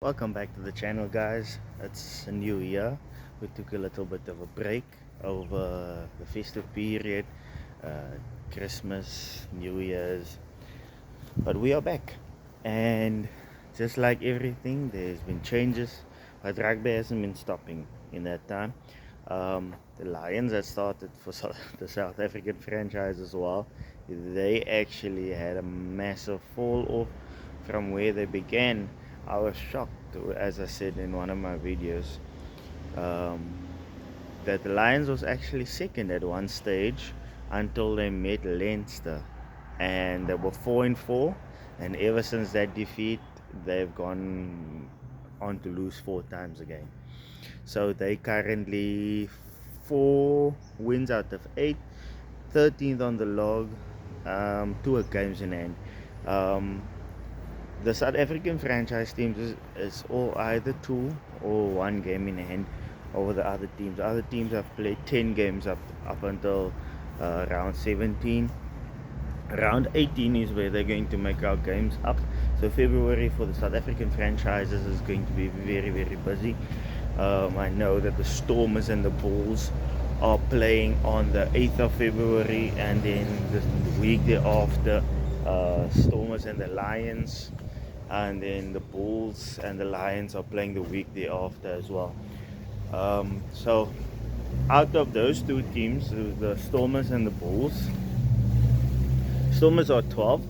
Welcome back to the channel, guys. It's a new year. We took a little bit of a break over the festive period, Christmas, New Year's, but we are back. And just like everything, there's been changes, but rugby hasn't been stopping in that time. The Lions that started for the South African franchise as well, they actually had a massive fall off from where they began. I was shocked, as I said in one of my videos, um, that the Lions was actually second at one stage until they met Lienster, and they were 4-4, and ever since that defeat, they've gone on to lose 4 times again. So they currently 4 wins out of 8, 13th on the log, 2 games in hand. Um, the South African franchise teams is all either 2 or 1 game in hand over the other teams. The other teams have played 10 games up until round 17. Round 18 is where they're going to make our games up. So February for the South African franchises is going to be very, very busy. I know that the Stormers and the Bulls are playing on the 8th of February, and then the week thereafter, Stormers and the Lions, and then the Bulls and the Lions are playing the week thereafter as well. So out of those two teams, the Stormers and the Bulls, Stormers are 12th.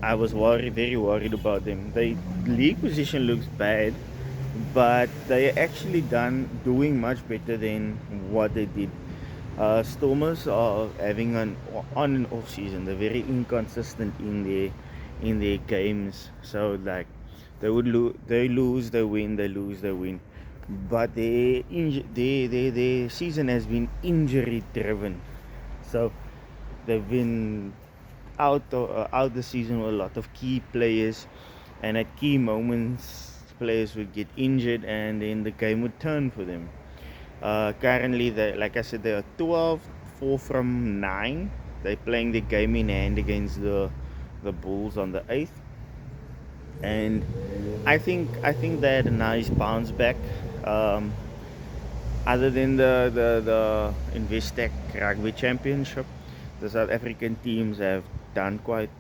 I was very worried about them. The league position looks bad, but they actually doing much better than what they did. Stormers are having an on and off season. They're very inconsistent in their games. So like they lose, they win, they lose, they win. But their season has been injury driven. So they've been out the season with a lot of key players, and at key moments players would get injured and then the game would turn for them. Currently, like I said, they are 12, 4 from 9. They're playing the game in hand against the Bulls on the 8th, and I think they had a nice bounce back. Um, Other than the Investec Rugby Championship, the South African teams have done quite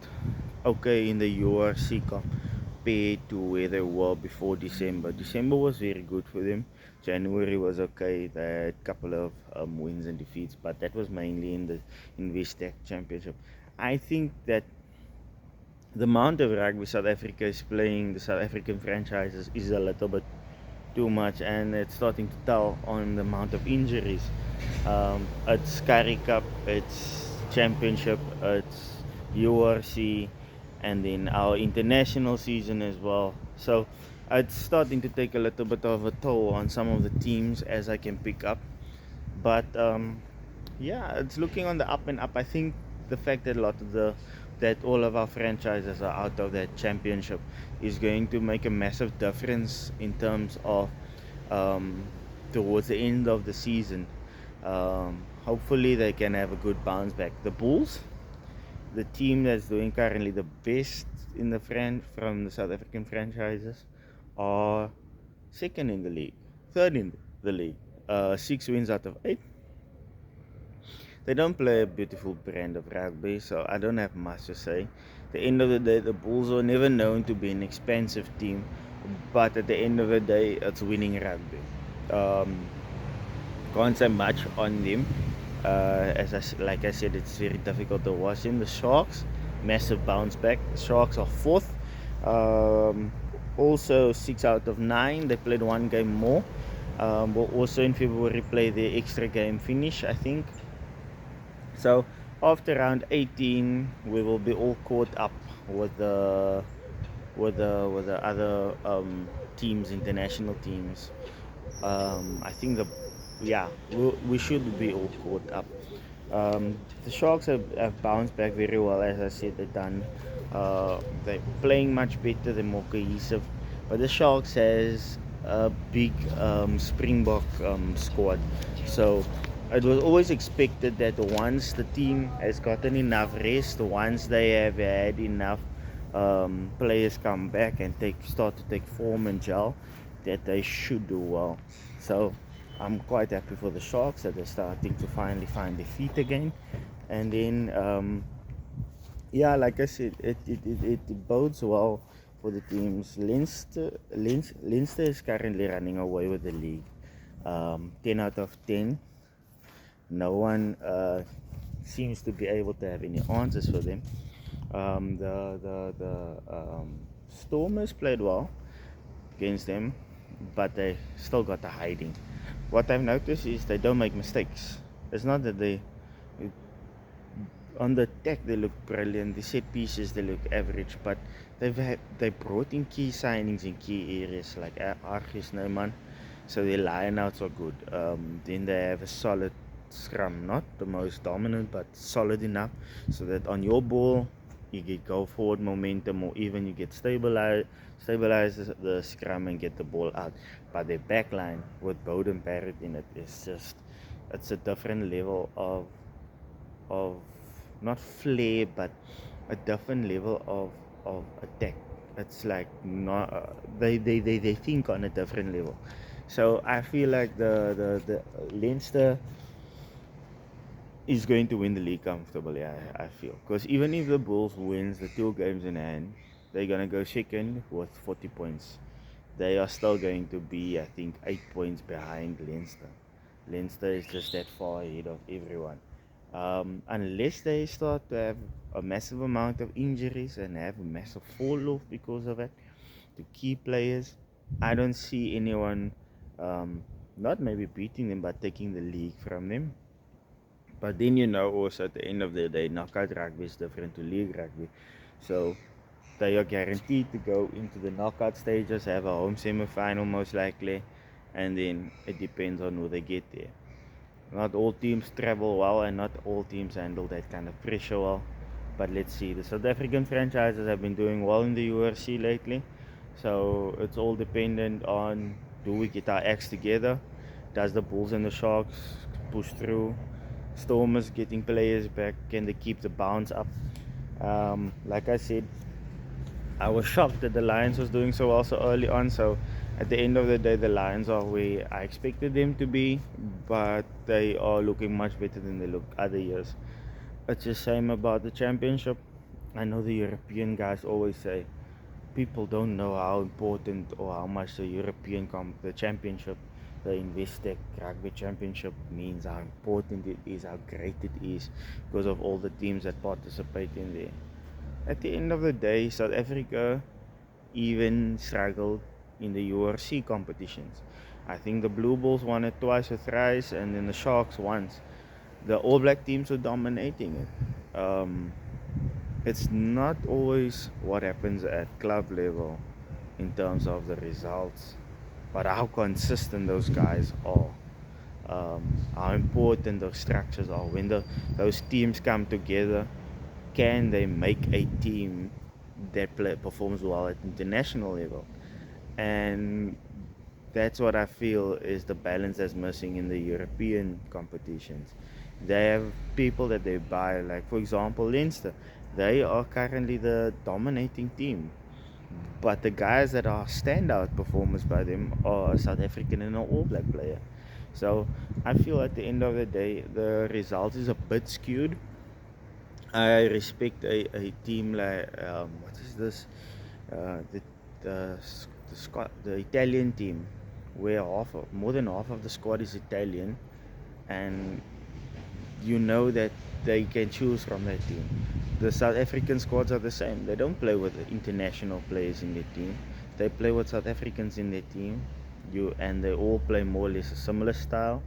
okay in the URC compared to where they were before December. December was very good for them. January was okay. They had a couple of wins and defeats, but that was mainly in the Investec Championship. I think that the amount of rugby South Africa is playing, the South African franchises, is a little bit too much, and it's starting to tell on the amount of injuries. It's Curry Cup, it's Championship, it's URC, and then our international season as well. So it's starting to take a little bit of a toll on some of the teams, as I can pick up. But yeah, it's looking on the up and up. I think the fact that all of our franchises are out of that championship is going to make a massive difference in terms of um, towards the end of the season. Hopefully they can have a good bounce back. The Bulls, the team that's doing currently the best in the from the South African franchises, are second in the league, third in the league. 6 wins out of 8. They don't play a beautiful brand of rugby, so I don't have much to say. At the end of the day, the Bulls were never known to be an expensive team, but at the end of the day, it's winning rugby. Um, can't say much on them. Like I said, it's very difficult to watch them. The Sharks, massive bounce back. The Sharks are fourth. Also 6 out of 9. They played 1 game more. Will also in February play their extra game finish, I think. So after round 18, we will be all caught up with the other teams, international teams. I think we should be all caught up. The Sharks have bounced back very well, as I said. They're playing much better, they're more cohesive. But the Sharks has a big Springbok squad, so it was always expected that once the team has gotten enough rest, once they have had enough players come back and start to take form and gel, that they should do well. So I'm quite happy for the Sharks that they're starting to finally find their feet again. And then yeah, like I said, it bodes well for the teams. Leinster is currently running away with the league. 10 out of 10. No one seems to be able to have any answers for them. The Stormers played well against them, but they still got the hiding. What I've noticed is they don't make mistakes. It's not that they on the deck they look brilliant. The set pieces they look average, but they brought in key signings in key areas like Archis Neumann, so their lineouts are good. Then they have a solid scrum, not the most dominant, but solid enough so that on your ball you get go forward momentum, or even you get stabilize the scrum and get the ball out. But their backline with Bowden Barrett in it is just, it's a different level of not flair, but a different level of attack. It's like not they think on a different level. So I feel like the Leinster is going to win the league comfortably. I feel, because even if the Bulls wins the 2 games in hand, they're gonna go second with 40 points. They are still going to be, I think, 8 points behind Leinster. Leinster is just that far ahead of everyone. Unless they start to have a massive amount of injuries and have a massive fall off because of it to key players, I don't see anyone not maybe beating them but taking the league from them. But then also at the end of the day, knockout rugby is different to league rugby. So they are guaranteed to go into the knockout stages, have a home semi-final most likely, and then it depends on who they get there. Not all teams travel well, and not all teams handle that kind of pressure well. But let's see. The South African franchises have been doing well in the URC lately, so it's all dependent on, do we get our acts together? Does the Bulls and the Sharks push through? Stormers getting players back. Can they keep the bounce up? Like I said, I was shocked that the Lions was doing so well so early on. So at the end of the day, the Lions are where I expected them to be, but they are looking much better than they looked other years. It's the same about the championship. I know the European guys always say people don't know how important or how much the championship, the Investec Rugby Championship means, how important it is, how great it is, because of all the teams that participate in there. At the end of the day, South Africa even struggled in the URC competitions. I think the Blue Bulls won it twice or thrice, and then the Sharks once. The All Black teams were dominating it. It's not always what happens at club level in terms of the results, but how consistent those guys are. How important those structures are. When those teams come together, can they make a team that performs well at international level? And that's what I feel is the balance that's missing in the European competitions. They have people that they buy, like for example Leinster. They are currently the dominating team, but the guys that are standout performers by them are a South African and an All Black player. So I feel at the end of the day, the result is a bit skewed. I respect a team like what is this? The Italian team, where more than half of the squad is Italian, and you know that they can choose from that team. The South African squads are the same. They don't play with international players in their team. They play with South Africans in their team. And they all play more or less a similar style.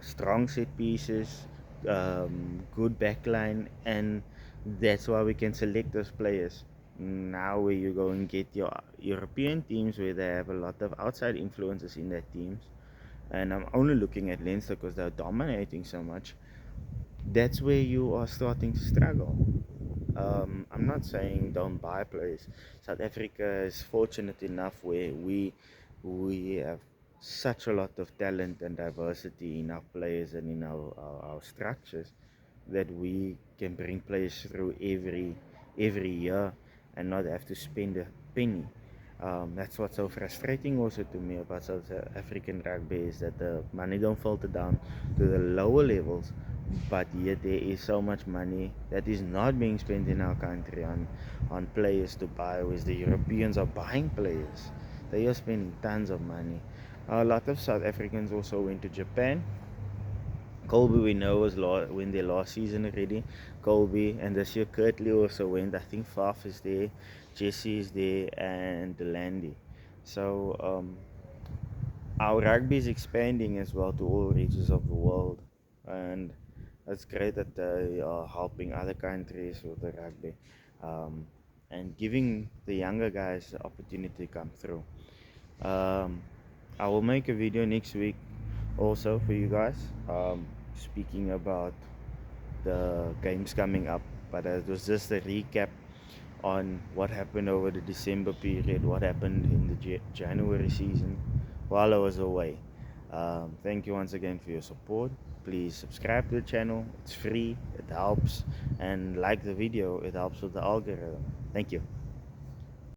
Strong set pieces, good backline, and that's why we can select those players. Now, where you go and get your European teams where they have a lot of outside influences in their teams, and I'm only looking at Leinster because they're dominating so much. That's where you are starting to struggle. I'm not saying don't buy players. South Africa is fortunate enough where we have such a lot of talent and diversity in our players and in our structures, that we can bring players through every year. and not have to spend a penny. That's what's so frustrating also to me about South African rugby, is that the money don't filter down to the lower levels, but yet there is so much money that is not being spent in our country on players to buy, whereas the Europeans are buying players. They are spending tons of money. A lot of South Africans also went to Japan. Colby, we know, was win their last season already. Colby, and this year Kurtley also went. I think Faf is there, Jesse is there, and Delandy. So our rugby is expanding as well to all regions of the world, and it's great that they are helping other countries with the rugby, um, and giving the younger guys the opportunity to come through. Um, I will make a video next week also for you guys, speaking about the games coming up, but it was just a recap on what happened over the December period, what happened in the January season while I was away. Thank you once again for your support. Please subscribe to the channel, it's free, it helps, and like the video, it helps with the algorithm. Thank you.